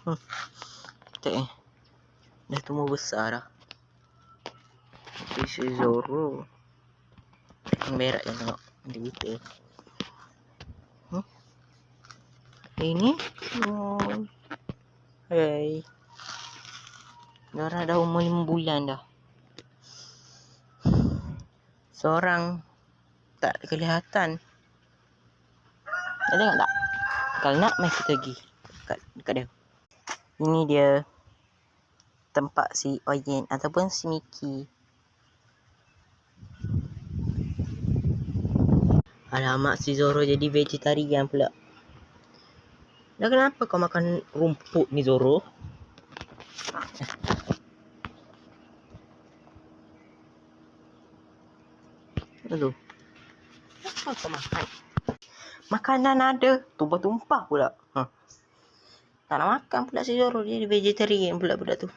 Tak dah tumbuh besar dah. Tapi si Zoro yang berak yang tengok dia buta. Ini hai. Dora dah umur 5 bulan dah. Seorang tak kelihatan. Ada tengok tak? Kalau nak mai kita pergi dekat dia. Ini dia tempat si Oyen ataupun si Mickey. Alamak, si Zoro jadi vegetarian pula. Dah kenapa kau makan rumput ni, Zoro? Aduh. Apa kau makan? Makanan ada, tumpah-tumpah pula. Tak nak makan pula si Zoro, dia vegetarian pula budak tu.